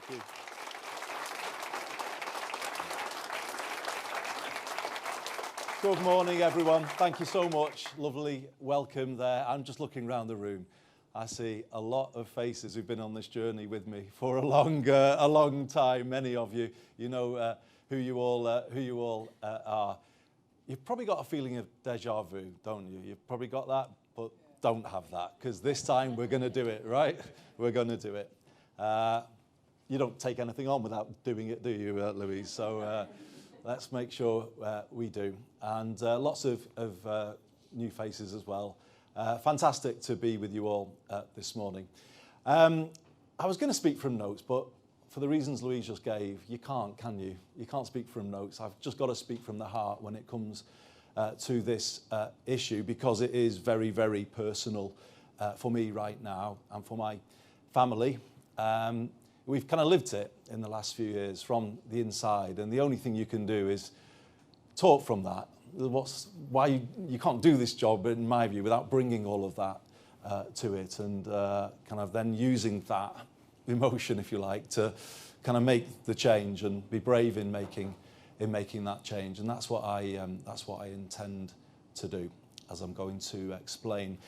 you. Good morning, everyone. Thank you so much. Lovely welcome there. I'm just looking around the room. I see a lot of faces who've been on this journey with me for a long time. Many of you, you know who you all are. You've probably got a feeling of déjà vu, don't you? You've probably got that, but don't have that, because this time we're going to do it, right? We're going to do it. You don't take anything on without doing it, do you, Louise? So let's make sure we do. And lots of new faces as well. Fantastic to be with you all this morning. I was going to speak from notes, but for the reasons Louise just gave, you can't, can you? You can't speak from notes. I've just got to speak from the heart when it comes to this issue, because it is very, very personal for me right now and for my family. We've kind of lived it in the last few years from the inside, and the only thing you can do is talk from that. Why you can't do this job, in my view, without bringing all of that to it, and kind of then using that emotion, if you like, to kind of make the change and be brave in making that change. And that's what I intend to do, as I'm going to explain.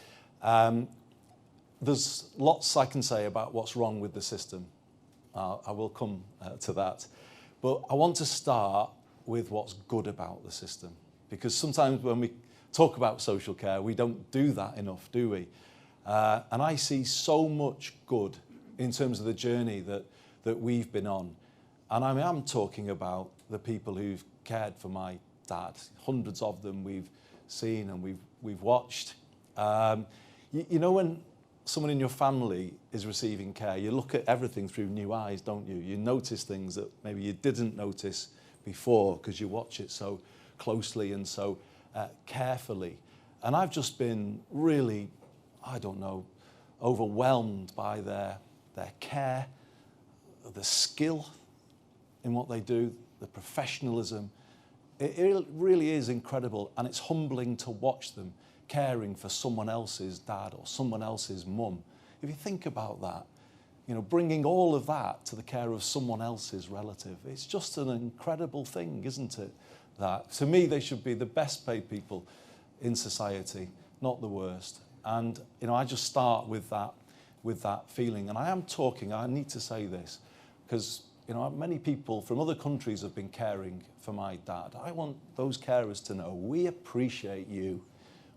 There's lots I can say about what's wrong with the system. I will come to that. But I want to start with what's good about the system, because sometimes when we talk about social care, we don't do that enough, do we? And I see so much good in terms of the journey that we've been on. And I am talking about the people who've cared for my dad. Hundreds of them we've seen and we've watched. You know, when someone in your family is receiving care, you look at everything through new eyes, don't you? You notice things that maybe you didn't notice before because you watch it so closely and so carefully. And I've just been really, I don't know, overwhelmed by their care, the skill in what they do, the professionalism. It really is incredible, and it's humbling to watch them caring for someone else's dad or someone else's mum. If you think about that, you know, bringing all of that to the care of someone else's relative, it's just an incredible thing, isn't it? That, to me, they should be the best paid people in society, not the worst. And, you know, I just start with that feeling. And I need to say this, because, you know, many people from other countries have been caring for my dad. I want those carers to know, we appreciate you.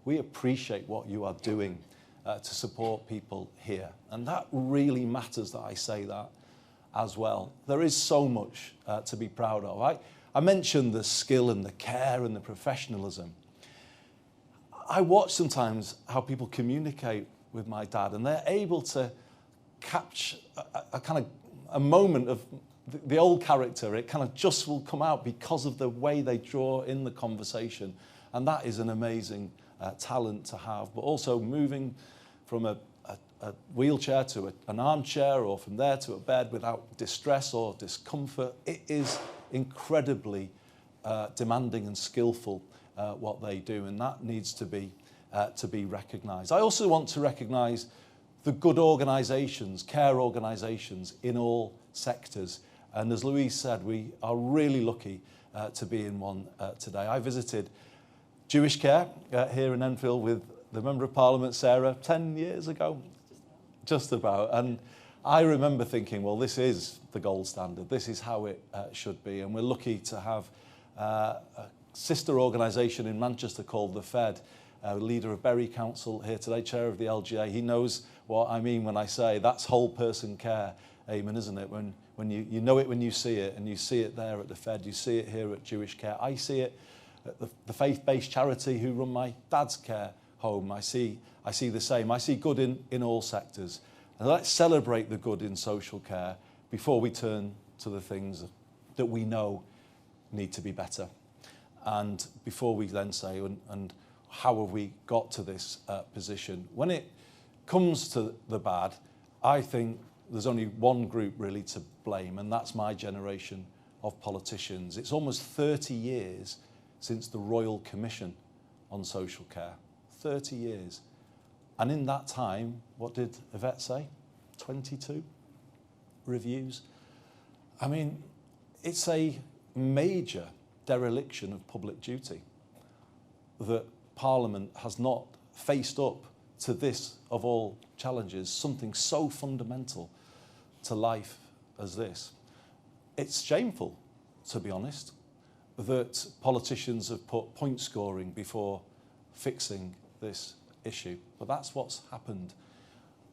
We appreciate what you are doing to support people here. And that really matters that I say that as well. There is so much to be proud of. I mentioned the skill and the care and the professionalism. I watch sometimes how people communicate with my dad, and they're able to catch a moment of the old character. It kind of just will come out because of the way they draw in the conversation. And that is an amazing talent to have. But also moving from a wheelchair to an armchair, or from there to a bed without distress or discomfort, it is incredibly demanding and skillful what they do, and that needs to be recognised. I also want to recognise the good organisations, care organisations in all sectors. And as Louise said, we are really lucky to be in one today. I visited Jewish Care here in Enfield with the Member of Parliament, Sarah, 10 years ago, just about. And I remember thinking, well, this is the gold standard. This is how it should be. And we're lucky to have a sister organisation in Manchester called the Fed, leader of Bury Council here today, chair of the LGA. He knows what I mean when I say that's whole person care, Eamon, isn't it? When you know it when you see it, and you see it there at the Fed, you see it here at Jewish Care. I see it at the faith-based charity who run my dad's care home. I see the same. I see good in all sectors. And let's celebrate the good in social care before we turn to the things that we know need to be better. And before we then say, and how have we got to this position? When it comes to the bad, I think there's only one group really to blame, and that's my generation of politicians. It's almost 30 years since the Royal Commission on Social Care. 30 years. And in that time, what did Yvette say? 22 reviews. I mean, it's a major dereliction of public duty that Parliament has not faced up to this, of all challenges, something so fundamental to life as this. It's shameful, to be honest, that politicians have put point scoring before fixing this issue. But that's what's happened.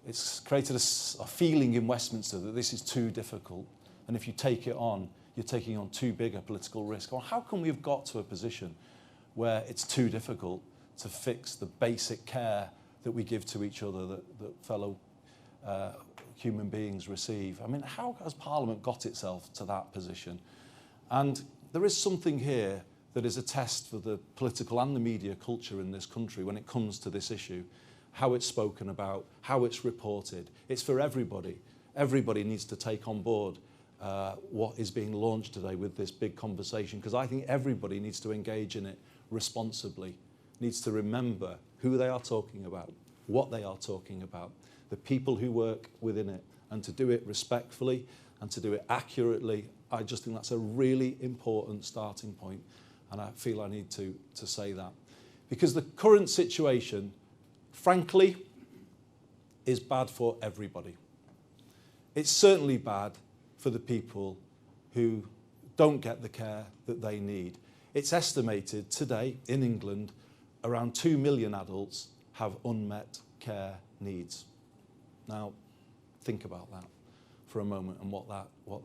It's created a feeling in Westminster that this is too difficult. And if you take it on, you're taking on too big a political risk. Or how come we've got to a position where it's too difficult to fix the basic care that we give to each other, that fellow human beings receive? I mean, how has Parliament got itself to that position? And there is something here that is a test for the political and the media culture in this country when it comes to this issue, how it's spoken about, how it's reported. It's for everybody. Everybody needs to take on board what is being launched today with this big conversation, because I think everybody needs to engage in it responsibly, needs to remember who they are talking about, what they are talking about, the people who work within it, and to do it respectfully and to do it accurately. I just think that's a really important starting point, and I feel I need to say that. Because the current situation, frankly, is bad for everybody. It's certainly bad for the people who don't get the care that they need. It's estimated today in England around 2 million adults have unmet care needs. Now, think about that for a moment and what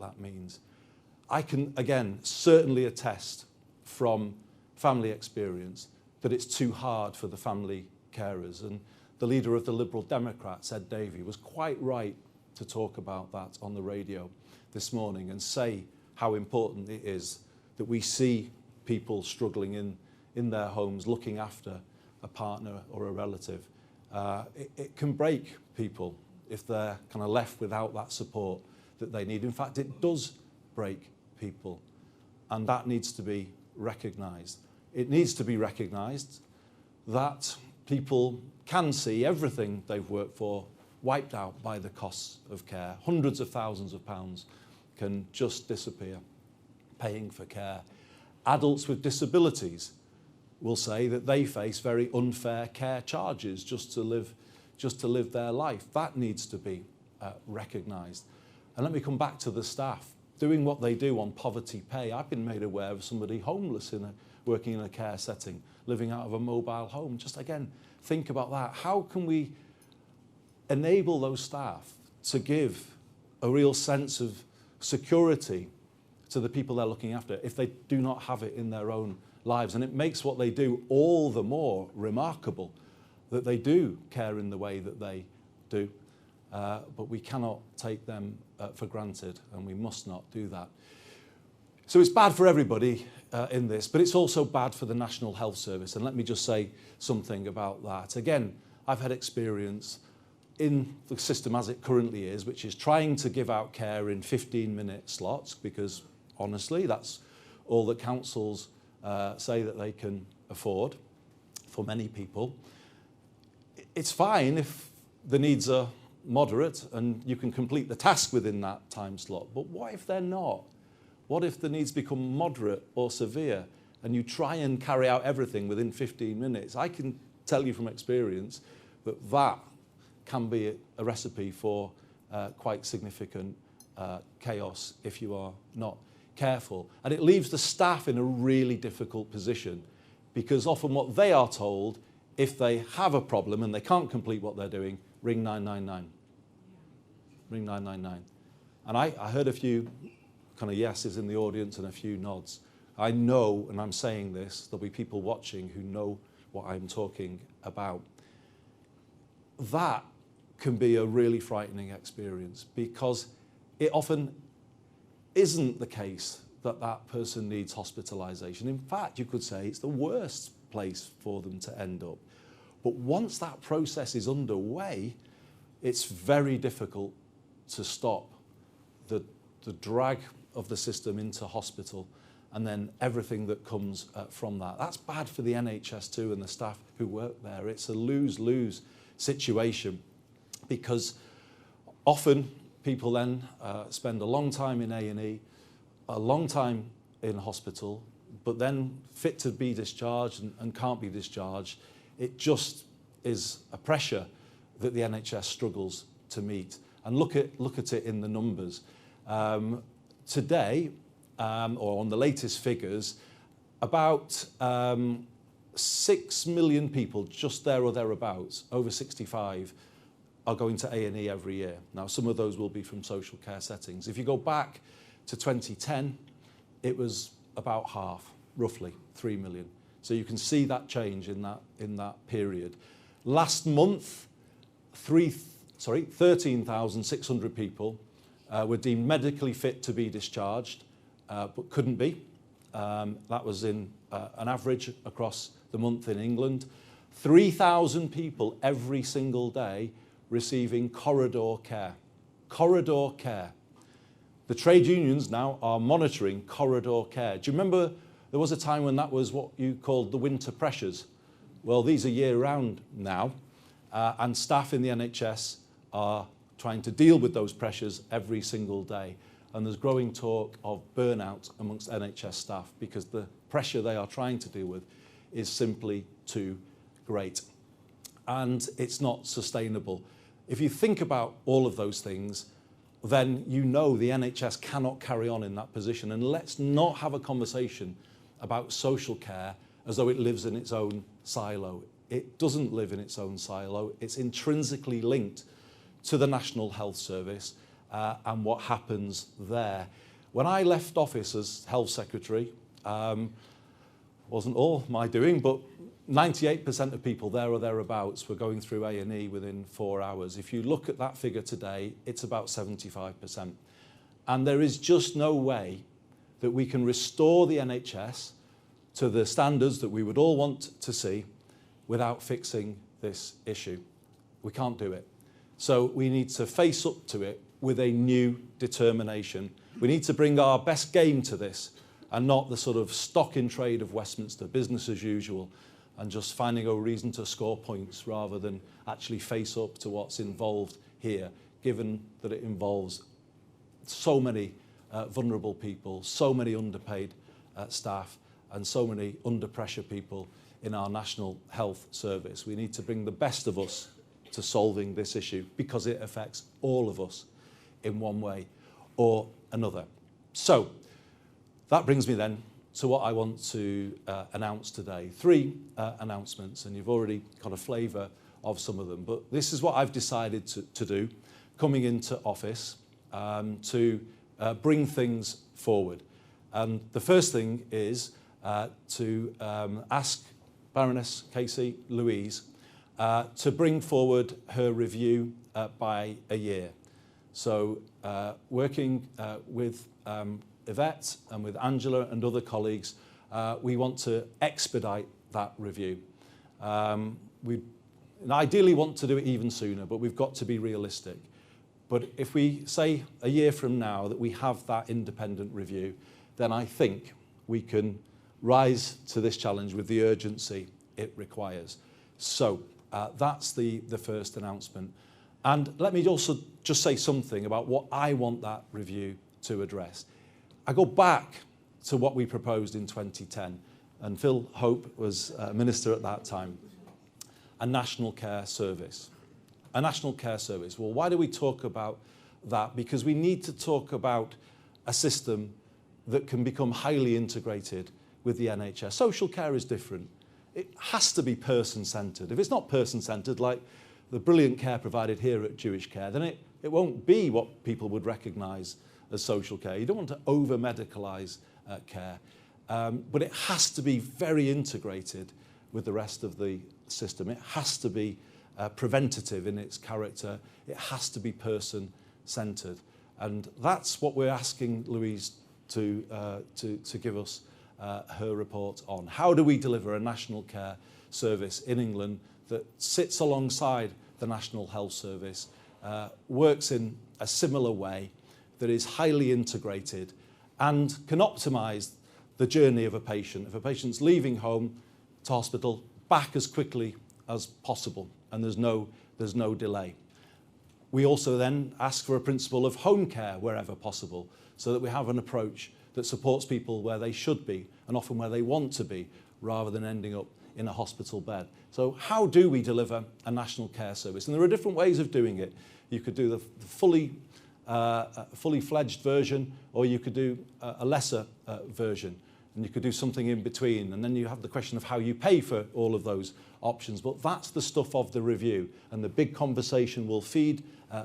that means. I can, again, certainly attest from family experience that it's too hard for the family carers. And the leader of the Liberal Democrats, Ed Davey, was quite right to talk about that on the radio this morning and say how important it is that we see people struggling in their homes, looking after a partner or a relative. It can break people if they're kind of left without that support that they need. In fact, it does break people, and that needs to be recognised. It needs to be recognised that people can see everything they've worked for wiped out by the costs of care. Hundreds of thousands of pounds can just disappear paying for care. Adults with disabilities will say that they face very unfair care charges just to live their life. That needs to be recognised. And let me come back to the staff doing what they do on poverty pay. I've been made aware of somebody homeless working in a care setting, living out of a mobile home. Just again, think about that. How can we enable those staff to give a real sense of security to the people they're looking after if they do not have it in their own lives? And it makes what they do all the more remarkable that they do care in the way that they do. But we cannot take them for granted, and we must not do that. So it's bad for everybody in this, but it's also bad for the National Health Service. And let me just say something about that. Again, I've had experience in the system as it currently is, which is trying to give out care in 15-minute slots, because honestly, that's all that councils say that they can afford for many people. It's fine if the needs are moderate and you can complete the task within that time slot. But what if they're not? What if the needs become moderate or severe and you try and carry out everything within 15 minutes? I can tell you from experience that that can be a recipe for quite significant chaos if you are not careful. And it leaves the staff in a really difficult position, because often what they are told, if they have a problem and they can't complete what they're doing, ring 999. Ring 999. And I heard a few kind of yeses in the audience and a few nods. I know, and I'm saying this, there'll be people watching who know what I'm talking about. That can be a really frightening experience, because it often isn't the case that that person needs hospitalisation. In fact, you could say it's the worst place for them to end up. But once that process is underway, it's very difficult to stop the drag of the system into hospital and then everything that comes from that. That's bad for the NHS too and the staff who work there. It's a lose-lose situation, because often people then spend a long time in A&E, a long time in hospital, but then fit to be discharged and can't be discharged. It just is a pressure that the NHS struggles to meet. And look at it in the numbers. Today, or on the latest figures, about 6 million people, just there or thereabouts, over 65, are going to A&E every year. Now, some of those will be from social care settings. If you go back to 2010, it was about half, roughly 3 million. So you can see that change in that period. Last month, 13,600 people were deemed medically fit to be discharged, but couldn't be. That was in an average across the month in England. 3,000 people every single day receiving corridor care. Corridor care. The trade unions now are monitoring corridor care. Do you remember there was a time when that was what you called the winter pressures? Well, these are year-round now, and staff in the NHS are trying to deal with those pressures every single day. And there's growing talk of burnout amongst NHS staff because the pressure they are trying to deal with is simply too great. And it's not sustainable. If you think about all of those things, then you know the NHS cannot carry on in that position. And let's not have a conversation about social care as though it lives in its own silo. It doesn't live in its own silo. It's intrinsically linked to the National Health Service and what happens there. When I left office as Health Secretary, wasn't all my doing, but 98% of people there or thereabouts were going through A&E within 4 hours. If you look at that figure today, it's about 75%. And there is just no way that we can restore the NHS to the standards that we would all want to see without fixing this issue. We can't do it. So we need to face up to it with a new determination. We need to bring our best game to this and not the sort of stock in trade of Westminster, business as usual, and just finding a reason to score points rather than actually face up to what's involved here, given that it involves so many vulnerable people, so many underpaid staff, and so many under pressure people in our National Health Service. We need to bring the best of us to solving this issue because it affects all of us in one way or another. So that brings me then to what I want to announce today. 3 announcements, and you've already got a flavour of some of them, but this is what I've decided to do coming into office to bring things forward. And the first thing is to ask Baroness Casey Louise to bring forward her review by a year. So working with Yvette and with Angela and other colleagues, we want to expedite that review. We ideally want to do it even sooner, but we've got to be realistic. But if we say a year from now that we have that independent review, then I think we can rise to this challenge with the urgency it requires. So that's the first announcement. And let me also just say something about what I want that review to address. I go back to what we proposed in 2010, and Phil Hope was Minister at that time, a National Care Service. A National Care Service. Well, why do we talk about that? Because we need to talk about a system that can become highly integrated with the NHS. Social care is different. It has to be person-centred. If it's not person-centred, like the brilliant care provided here at Jewish Care, then it won't be what people would recognise as social care. You don't want to over-medicalise care, but it has to be very integrated with the rest of the system. It has to be preventative in its character. It has to be person-centred. And that's what we're asking Louise to give us her report on. How do we deliver a national care service in England that sits alongside the National Health Service, works in a similar way, that is highly integrated and can optimise the journey of a patient. If a patient's leaving home to hospital, back as quickly as possible, and there's no delay. We also then ask for a principle of home care wherever possible, so that we have an approach that supports people where they should be and often where they want to be, rather than ending up in a hospital bed. So how do we deliver a national care service? And there are different ways of doing it. You could do the fully fledged version, or you could do a lesser version, and you could do something in between. And then you have the question of how you pay for all of those options. But that's the stuff of the review, and the big conversation will feed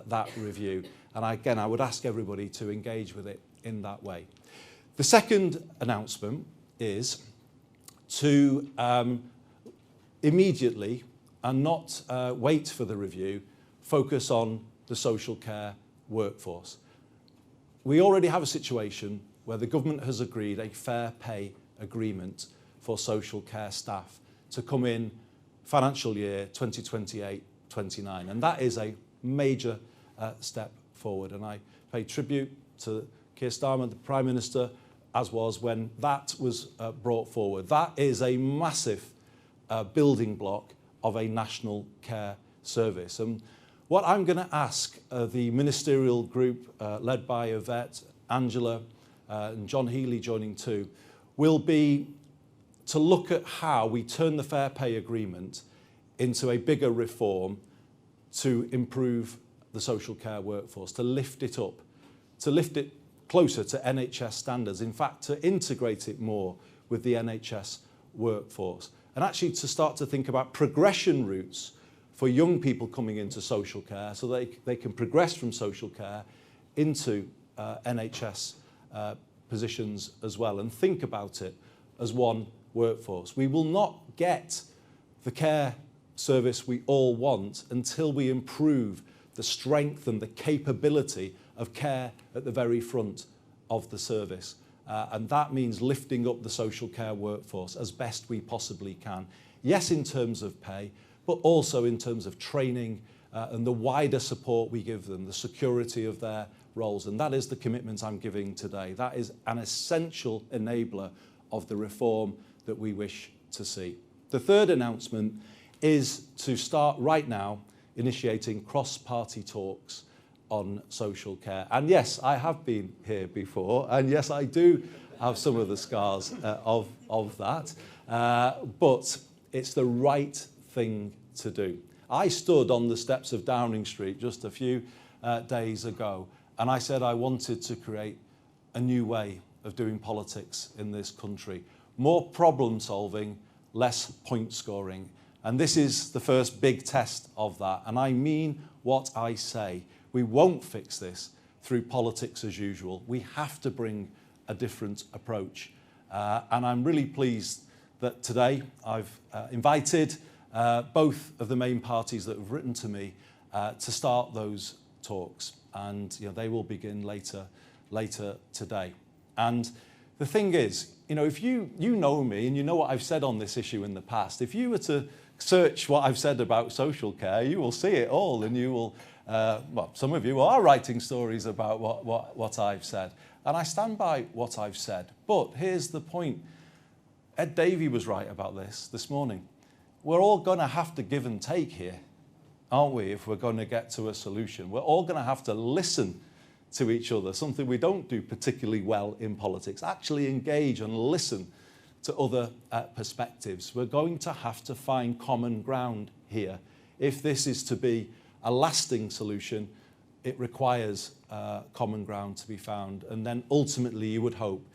that review. And again, I would ask everybody to engage with it in that way. The second announcement is to immediately, and not wait for the review, focus on the social care workforce. We already have a situation where the government has agreed a fair pay agreement for social care staff to come in financial year 2028-29, and that is a major step forward. And I pay tribute to Keir Starmer, the Prime Minister, as was when that was brought forward. That is a massive building block of a national care service. And what I'm going to ask the ministerial group led by Yvette, Angela and John Healy joining too, will be to look at how we turn the fair pay agreement into a bigger reform to improve the social care workforce, to lift it up, to lift it closer to NHS standards, in fact, to integrate it more with the NHS workforce, and actually to start to think about progression routes for young people coming into social care, so they can progress from social care into NHS positions as well, and think about it as one workforce. We will not get the care service we all want until we improve the strength and the capability of care at the very front of the service. And that means lifting up the social care workforce as best we possibly can. Yes, in terms of pay, but also in terms of training and the wider support we give them, the security of their roles. And that is the commitment I'm giving today. That is an essential enabler of the reform that we wish to see. The third announcement is to start right now initiating cross-party talks on social care. And yes, I have been here before, and yes, I do have some of the scars of that, but it's the right thing to do. I stood on the steps of Downing Street just a few days ago, and I said I wanted to create a new way of doing politics in this country. More problem solving, less point scoring. And this is the first big test of that. And I mean what I say. We won't fix this through politics as usual. We have to bring a different approach. And I'm really pleased that today I've invited both of the main parties that have written to me to start those talks. And they will begin later today. And the thing is, if you know me and you know what I've said on this issue in the past, if you were to search what I've said about social care, you will see it all, and you will, some of you are writing stories about what I've said. And I stand by what I've said. But here's the point. Ed Davey was right about this morning. We're all going to have to give and take here, aren't we, if we're going to get to a solution? We're all going to have to listen to each other, something we don't do particularly well in politics. Actually engage and listen to other perspectives. We're going to have to find common ground here. If this is to be a lasting solution, it requires common ground to be found. And then ultimately, you would hope,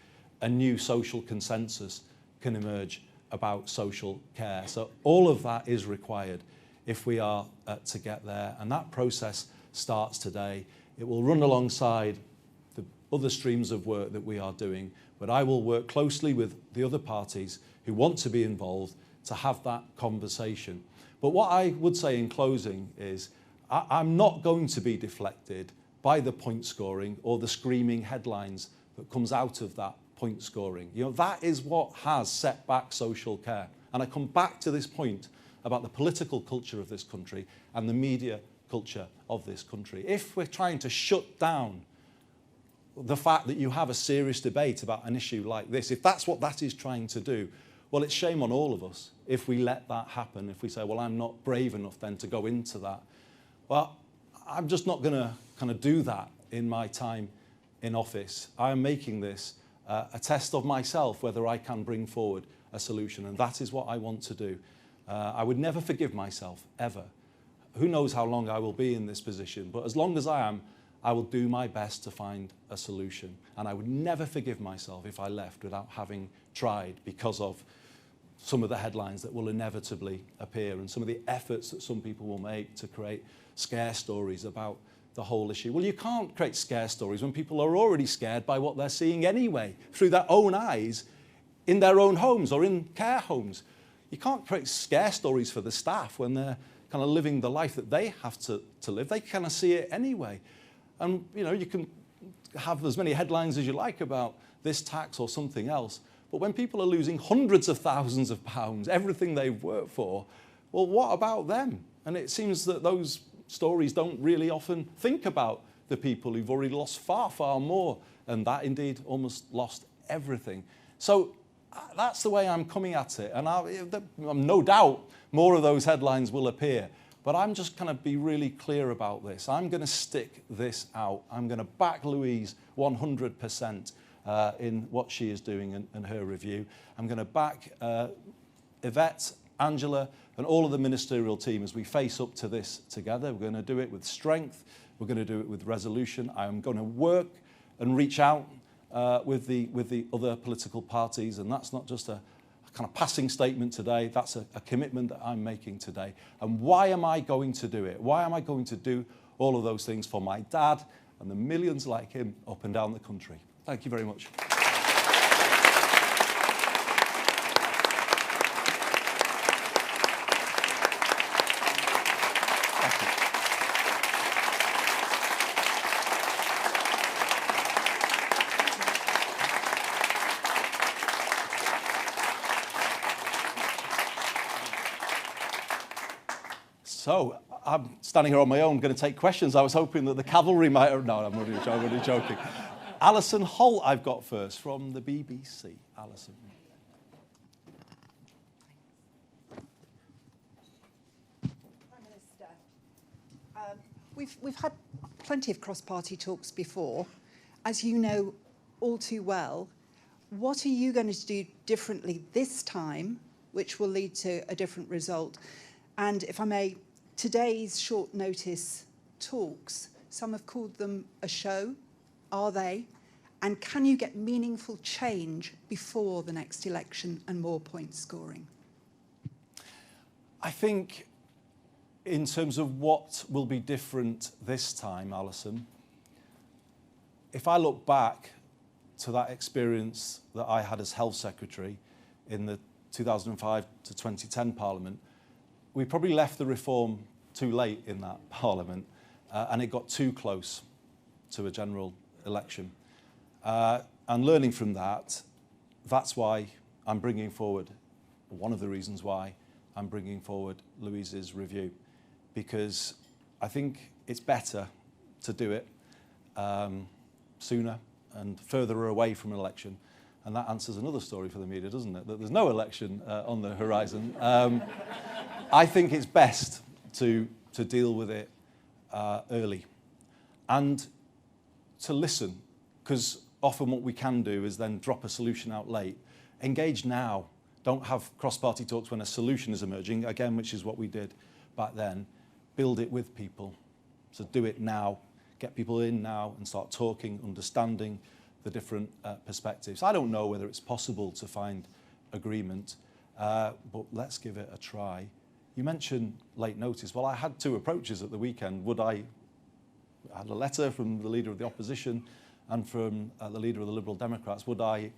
a new social consensus can emerge about social care. So all of that is required if we are to get there. And that process starts today. It will run alongside the other streams of work that we are doing, but I will work closely with the other parties who want to be involved to have that conversation. But what I would say in closing is I'm not going to be deflected by the point scoring or the screaming headlines that comes out of that point scoring. That is what has set back social care. And I come back to this point about the political culture of this country and the media culture of this country. If we're trying to shut down the fact that you have a serious debate about an issue like this, if that's what that is trying to do, well, it's shame on all of us if we let that happen, if we say, well, I'm not brave enough then to go into that. Well, I'm just not going to kind of do that in my time in office. I am making this a test of myself, whether I can bring forward a solution, and that is what I want to do. I would never forgive myself, ever. Who knows how long I will be in this position, but as long as I am, I will do my best to find a solution. And I would never forgive myself if I left without having tried, because of some of the headlines that will inevitably appear and some of the efforts that some people will make to create scare stories about the whole issue. Well, you can't create scare stories when people are already scared by what they're seeing anyway, through their own eyes, in their own homes or in care homes. You can't create scare stories for the staff when they're kind of living the life that they have to live. They kind of see it anyway. And, you know, you can have as many headlines as you like about this tax or something else, but when people are losing hundreds of thousands of pounds, everything they've worked for, well, what about them? And it seems that those stories don't really often think about the people who've already lost far, far more, and that indeed almost lost everything. So that's the way I'm coming at it, and I'm no doubt more of those headlines will appear. But I'm just going to be really clear about this. I'm going to stick this out. I'm going to back Louise 100% in what she is doing and her review. I'm going to back Yvette, Angela, and all of the ministerial team as we face up to this together. We're going to do it with strength. We're going to do it with resolution. I'm going to work and reach out with the other political parties, and that's not just a kind of passing statement today. That's a commitment that I'm making today. And why am I going to do it? Why am I going to do all of those things for my dad and the millions like him up and down the country? Thank you very much. So, I'm standing here on my own, going to take questions. I was hoping that the cavalry might have... No, I'm only joking. Alison Holt I've got first from the BBC. Alison. Prime Minister, we've had plenty of cross-party talks before. As you know all too well, what are you going to do differently this time, which will lead to a different result? And if I may, today's short notice talks, some have called them a show. Are they? And can you get meaningful change before the next election and more point scoring? I think in terms of what will be different this time, Alison, if I look back to that experience that I had as Health Secretary in the 2005 to 2010 Parliament, we probably left the reform too late in that Parliament, and it got too close to a general election. And learning from that, that's why I'm bringing forward, one of the reasons why I'm bringing forward Louise's review, because I think it's better to do it sooner and further away from an election. And that answers another story for the media, doesn't it? That there's no election on the horizon. I think it's best to deal with it early and to listen, because often what we can do is then drop a solution out late. Engage now. Don't have cross-party talks when a solution is emerging, again, which is what we did back then. Build it with people. So do it now. Get people in now and start talking, understanding the different perspectives. I don't know whether it's possible to find agreement, but let's give it a try. You mentioned late notice. Well, I had two approaches at the weekend. I had a letter from the Leader of the Opposition and from the Leader of the Liberal Democrats. Would I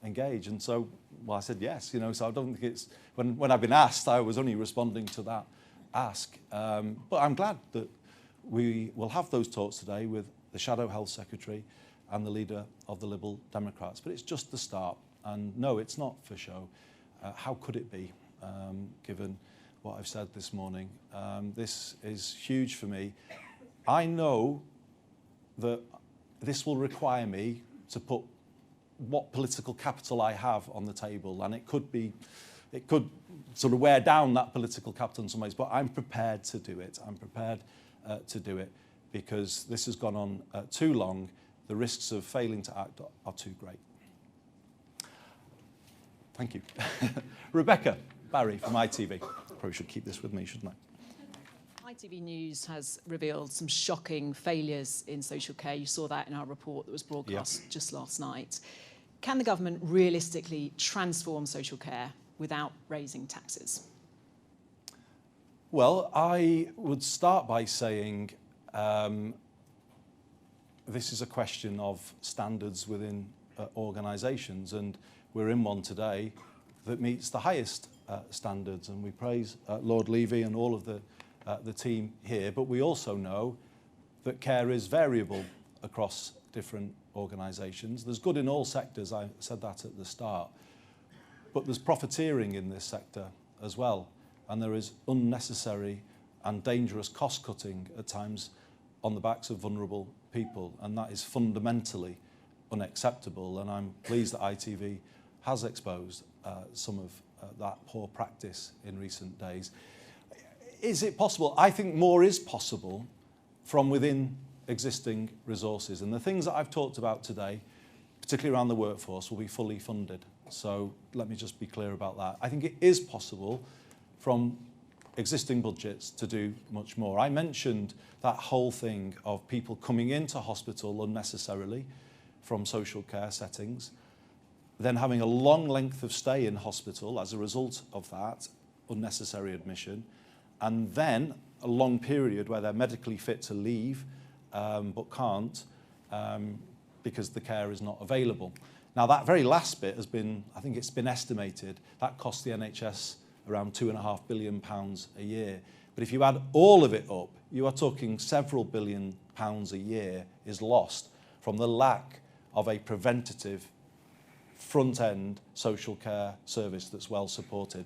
engage? And so, well, I said yes. You know, so I don't think it's... When I've been asked, I was only responding to that ask. But I'm glad that we will have those talks today with the Shadow Health Secretary and the Leader of the Liberal Democrats. But it's just the start. And no, it's not for show. How could it be, given what I've said this morning? This is huge for me. I know that this will require me to put what political capital I have on the table, and it could sort of wear down that political capital in some ways, but I'm prepared to do it. I'm prepared to do it because this has gone on too long. The risks of failing to act are too great. Thank you. Rebecca Barry from ITV. Probably should keep this with me, shouldn't I? ITV News has revealed some shocking failures in social care. You saw that in our report that was broadcast just last night. Can the government realistically transform social care without raising taxes? Well, I would start by saying this is a question of standards within organisations, and we're in one today that meets the highest standards, and we praise Lord Levy and all of the team here, but we also know that care is variable across different organisations. There's good in all sectors, I said that at the start, but there's profiteering in this sector as well, and there is unnecessary and dangerous cost-cutting at times on the backs of vulnerable people, and that is fundamentally unacceptable, and I'm pleased that ITV has exposed some of that poor practice in recent days. Is it possible? I think more is possible from within existing resources, and the things that I've talked about today, particularly around the workforce, will be fully funded. So let me just be clear about that. I think it is possible from existing budgets to do much more. I mentioned that whole thing of people coming into hospital unnecessarily from social care settings, then having a long length of stay in hospital as a result of that unnecessary admission, and then a long period where they're medically fit to leave but can't because the care is not available. Now that very last bit has been, I think it's been estimated, that costs the NHS around £2.5 billion a year. But if you add all of it up, you are talking several £billion a year is lost from the lack of a preventative front-end social care service that's well supported.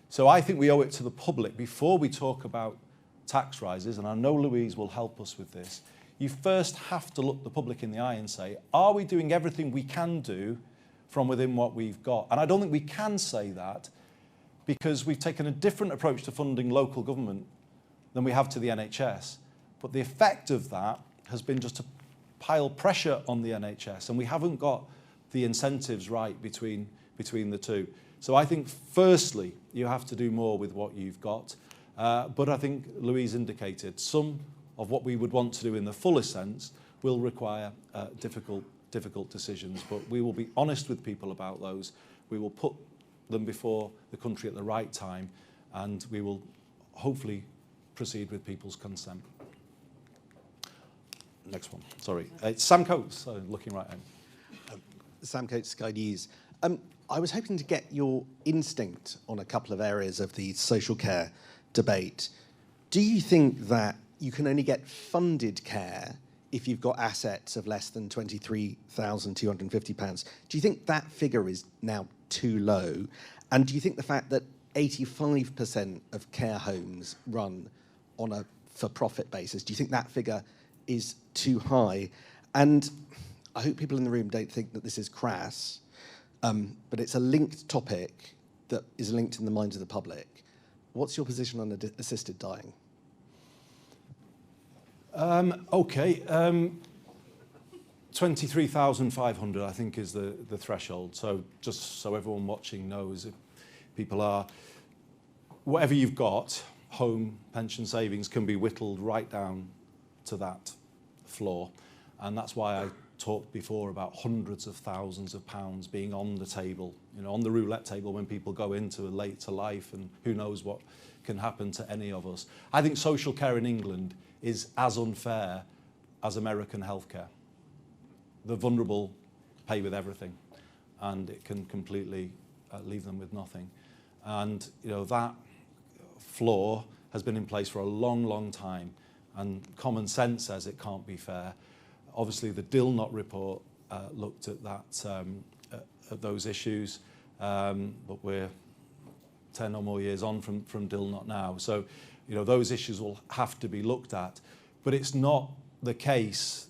So I think we owe it to the public, before we talk about tax rises, and I know Louise will help us with this, you first have to look the public in the eye and say, are we doing everything we can do from within what we've got? And I don't think we can say that, because we've taken a different approach to funding local government than we have to the NHS. But the effect of that has been just to pile pressure on the NHS, and we haven't got the incentives right between the two. So I think, firstly, you have to do more with what you've got. But I think Louise indicated some of what we would want to do in the fullest sense will require difficult decisions. But we will be honest with people about those. We will put them before the country at the right time, and we will hopefully proceed with people's consent. Next one, sorry. It's Sam Coates, looking right in. Sam Coates, Sky News. I was hoping to get your instinct on a couple of areas of the social care debate. Do you think that you can only get funded care if you've got assets of less than £23,250? Do you think that figure is now too low? And do you think the fact that 85% of care homes run on a for-profit basis, do you think that figure is too high? And I hope people in the room don't think that this is crass, but it's a linked topic that is linked in the minds of the public. What's your position on assisted dying? Okay, 23,500 I think is the threshold. So just so everyone watching knows, if people are, whatever you've got, home, pension, savings, can be whittled right down to that floor. And that's why I talked before about hundreds of thousands of pounds being on the table, you know, on the roulette table when people go into a later life, and who knows what can happen to any of us. I think social care in England is as unfair as American healthcare. The vulnerable pay with everything, and it can completely leave them with nothing. And you know, that floor has been in place for a long, long time, and common sense says it can't be fair. Obviously, the Dilnot report looked at that, at those issues, but we're 10 or more years on from Dilnot now. So, you know, those issues will have to be looked at. But it's not the case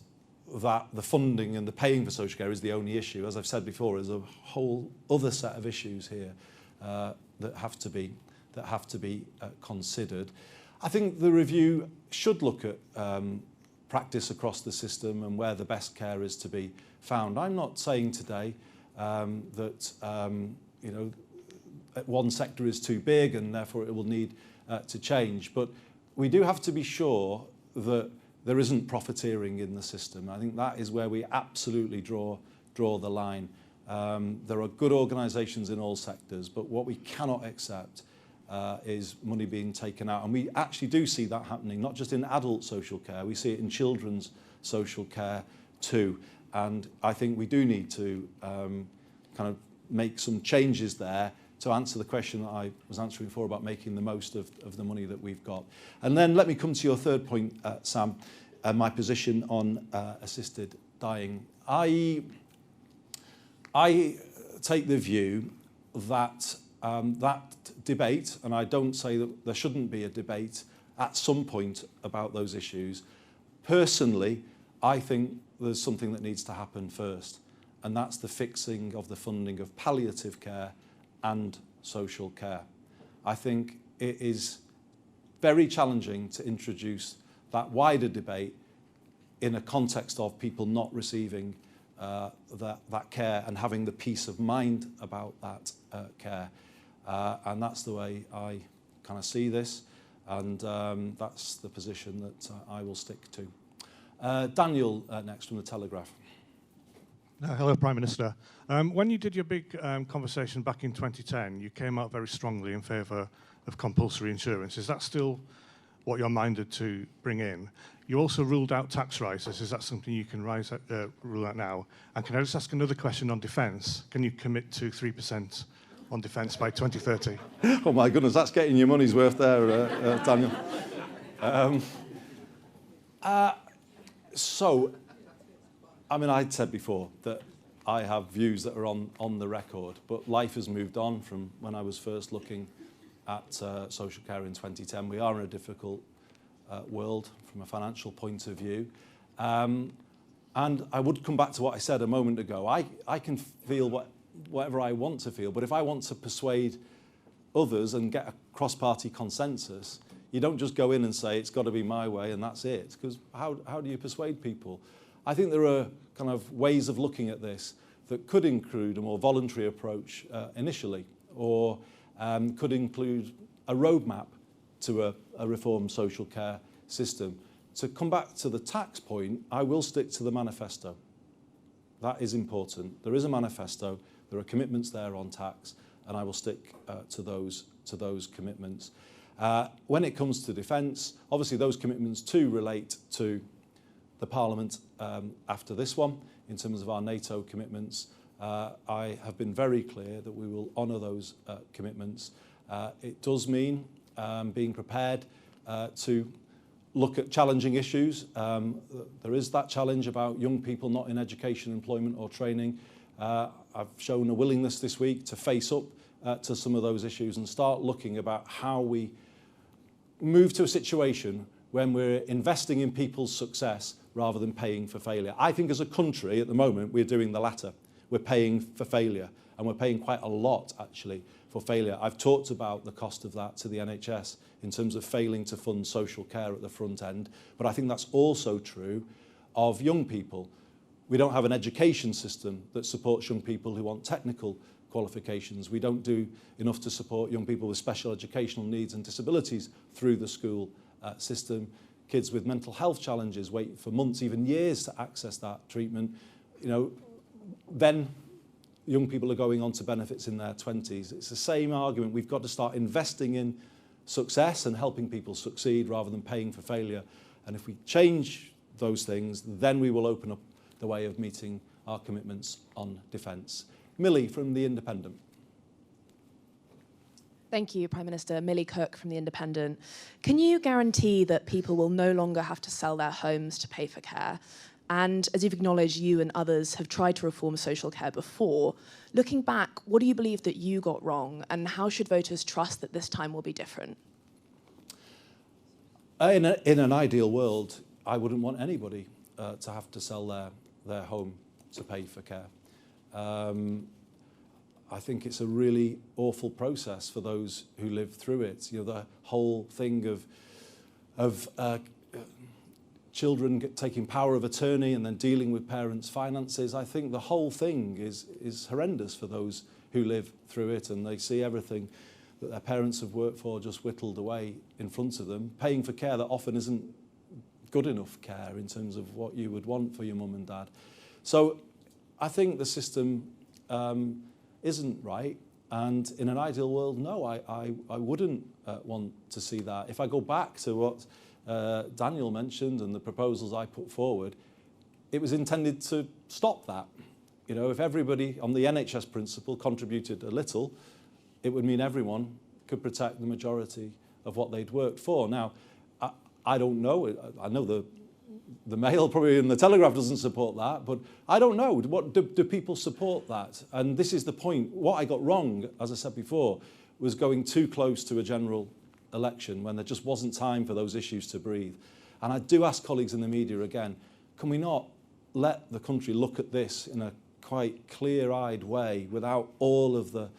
that the funding and the paying for social care is the only issue. As I've said before, there's a whole other set of issues here that have to be considered. I think the review should look at practice across the system and where the best care is to be found. I'm not saying today that you know, one sector is too big and therefore it will need to change, but we do have to be sure that there isn't profiteering in the system. I think that is where we absolutely draw the line. There are good organisations in all sectors, but what we cannot accept is money being taken out. And we actually do see that happening, not just in adult social care, we see it in children's social care too. And I think we do need to kind of make some changes there to answer the question that I was answering before about making the most of the money that we've got. And then let me come to your third point, Sam, my position on assisted dying. I take the view that that debate, and I don't say that there shouldn't be a debate at some point about those issues. Personally, I think there's something that needs to happen first, and that's the fixing of the funding of palliative care and social care. I think it is very challenging to introduce that wider debate in a context of people not receiving that care and having the peace of mind about that care. And that's the way I kind of see this, and that's the position that I will stick to. Daniel next from The Telegraph. Hello, Prime Minister. When you did your big conversation back in 2010, you came out very strongly in favour of compulsory insurance. Is that still what you're minded to bring in? You also ruled out tax rises. Is that something you can rule out now? And can I just ask another question on defence? Can you commit to 3% on defence by 2030? Oh my goodness, that's getting your money's worth there, Daniel. So, I mean, I'd said before that I have views that are on the record, but life has moved on from when I was first looking at social care in 2010. We are in a difficult world from a financial point of view. And I would come back to what I said a moment ago. I can feel whatever I want to feel, but if I want to persuade others and get a cross-party consensus, you don't just go in and say it's got to be my way and that's it, because how do you persuade people? I think there are kind of ways of looking at this that could include a more voluntary approach initially, or could include a roadmap to a reformed social care system. To come back to the tax point, I will stick to the manifesto. That is important. There is a manifesto, there are commitments there on tax, and I will stick to those commitments. When it comes to defence, obviously those commitments too relate to the Parliament after this one. In terms of our NATO commitments, I have been very clear that we will honour those commitments. It does mean being prepared to look at challenging issues. There is that challenge about young people not in education, employment or training. I've shown a willingness this week to face up to some of those issues and start looking about how we move to a situation when we're investing in people's success rather than paying for failure. I think as a country at the moment we're doing the latter. We're paying for failure, and we're paying quite a lot actually for failure. I've talked about the cost of that to the NHS in terms of failing to fund social care at the front end, but I think that's also true of young people. We don't have an education system that supports young people who want technical qualifications. We don't do enough to support young people with special educational needs and disabilities through the school system. Kids with mental health challenges wait for months, even years to access that treatment. You know, then young people are going on to benefits in their 20s. It's the same argument. We've got to start investing in success and helping people succeed rather than paying for failure. And if we change those things, then we will open up the way of meeting our commitments on defence. Millie from The Independent. Thank you, Prime Minister. Millie Cook from The Independent. Can you guarantee that people will no longer have to sell their homes to pay for care? And as you've acknowledged, you and others have tried to reform social care before. Looking back, what do you believe that you got wrong, and how should voters trust that this time will be different? In an ideal world, I wouldn't want anybody to have to sell their home to pay for care. I think it's a really awful process for those who live through it. You know, the whole thing of children taking power of attorney and then dealing with parents' finances. I think the whole thing is horrendous for those who live through it, and they see everything that their parents have worked for just whittled away in front of them, paying for care that often isn't good enough care in terms of what you would want for your mum and dad. So I think the system isn't right, and in an ideal world, no, I wouldn't want to see that. If I go back to what Daniel mentioned and the proposals I put forward, it was intended to stop that. You know, if everybody on the NHS principle contributed a little, it would mean everyone could protect the majority of what they'd worked for. Now, I don't know. I know the Mail probably in the Telegraph doesn't support that, but I don't know. What do people support that? And this is the point. What I got wrong, as I said before, was going too close to a general election when there just wasn't time for those issues to breathe. And I do ask colleagues in the media again, can we not let the country look at this in a quite clear-eyed way without all of the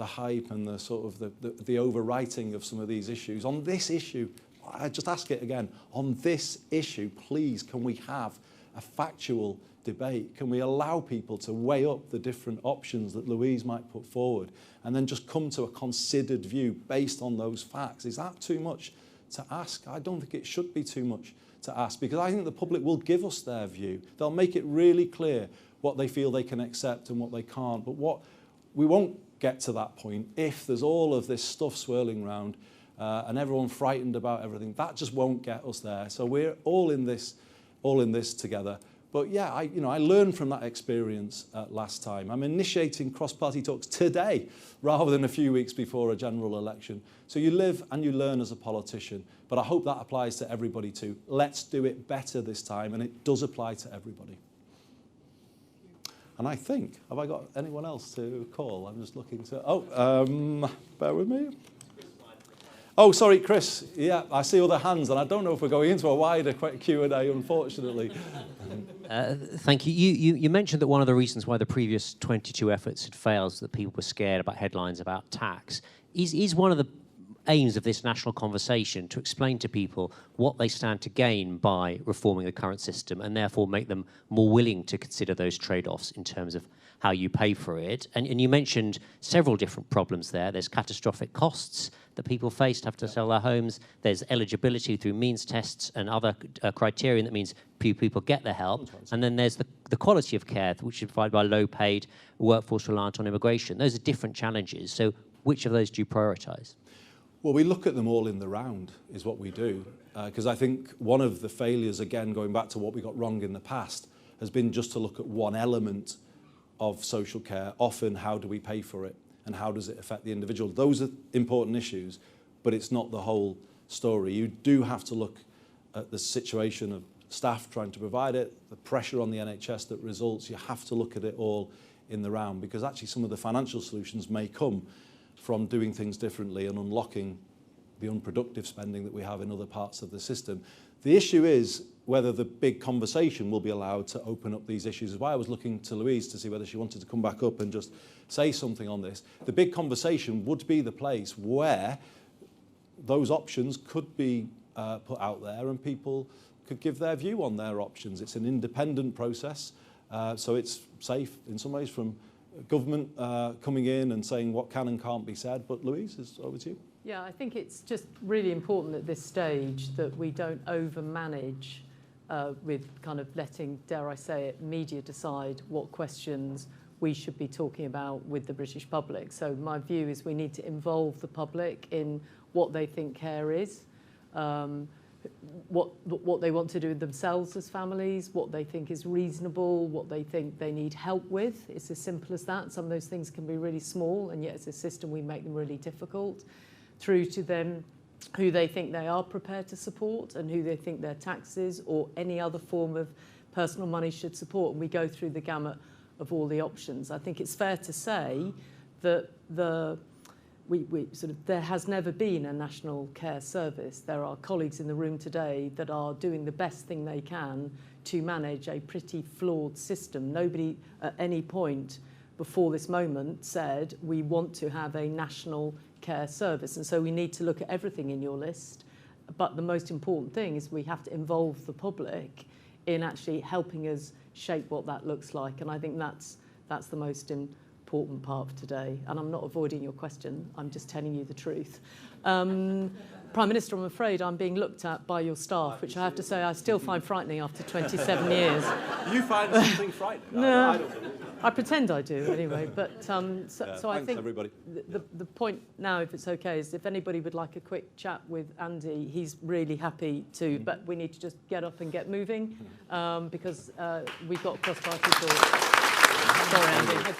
hype and the sort of the overwriting of some of these issues? On this issue, I just ask it again, on this issue, please, can we have a factual debate? Can we allow people to weigh up the different options that Louise might put forward and then just come to a considered view based on those facts? Is that too much to ask? I don't think it should be too much to ask, because I think the public will give us their view. They'll make it really clear what they feel they can accept and what they can't. But what we won't get to that point if there's all of this stuff swirling around and everyone frightened about everything. That just won't get us there. So we're all in this together. But yeah, I learned from that experience last time. I'm initiating cross-party talks today rather than a few weeks before a general election. So you live and you learn as a politician. But I hope that applies to everybody too. Let's do it better this time, and it does apply to everybody. And I think, have I got anyone else to call? I'm just looking to, bear with me. Oh, sorry, Chris. Yeah, I see other hands, and I don't know if we're going into a wider Q&A, unfortunately. Thank you. You mentioned that one of the reasons why the previous 22 efforts had failed is that people were scared about headlines about tax. Is one of the aims of this national conversation to explain to people what they stand to gain by reforming the current system and therefore make them more willing to consider those trade-offs in terms of how you pay for it? And you mentioned several different problems there. There's catastrophic costs that people face to have to sell their homes. There's eligibility through means tests and other criterion that means people get the help. And then there's the quality of care, which is provided by low-paid workforce reliant on immigration. Those are different challenges. So which of those do you prioritise? Well, we look at them all in the round, is what we do. Because I think one of the failures, again, going back to what we got wrong in the past, has been just to look at one element of social care. Often, how do we pay for it? And how does it affect the individual? Those are important issues, but it's not the whole story. You do have to look at the situation of staff trying to provide it, the pressure on the NHS that results. You have to look at it all in the round, because actually some of the financial solutions may come from doing things differently and unlocking the unproductive spending that we have in other parts of the system. The issue is whether the big conversation will be allowed to open up these issues. That's why I was looking to Louise to see whether she wanted to come back up and just say something on this. The big conversation would be the place where those options could be put out there and people could give their view on their options. It's an independent process, so it's safe in some ways from government coming in and saying what can and can't be said. But Louise, it's over to you. Yeah, I think it's just really important at this stage that we don't over-manage with kind of letting, dare I say it, media decide what questions we should be talking about with the British public. So my view is we need to involve the public in what they think care is, what they want to do themselves as families, what they think is reasonable, what they think they need help with. It's as simple as that. Some of those things can be really small, and yet as a system we make them really difficult, through to them who they think they are prepared to support and who they think their taxes or any other form of personal money should support. And we go through the gamut of all the options. I think it's fair to say that there has never been a national care service. There are colleagues in the room today that are doing the best thing they can to manage a pretty flawed system. Nobody at any point before this moment said we want to have a national care service, and so we need to look at everything in your list But the most important thing is we have to involve the public in actually helping us shape what that looks like. And I think that's the most important part of today. And I'm not avoiding your question, I'm just telling you the truth. Prime Minister, I'm afraid I'm being looked at by your staff, which I have to say I still find frightening after 27 years. You find something frightening? No, I don't believe it. I pretend I do anyway. But so I think everybody. the point now, if it's okay, is if anybody would like a quick chat with Andy, he's really happy to. But we need to just get up and get moving because we've got cross-party talk. Sorry, Andy.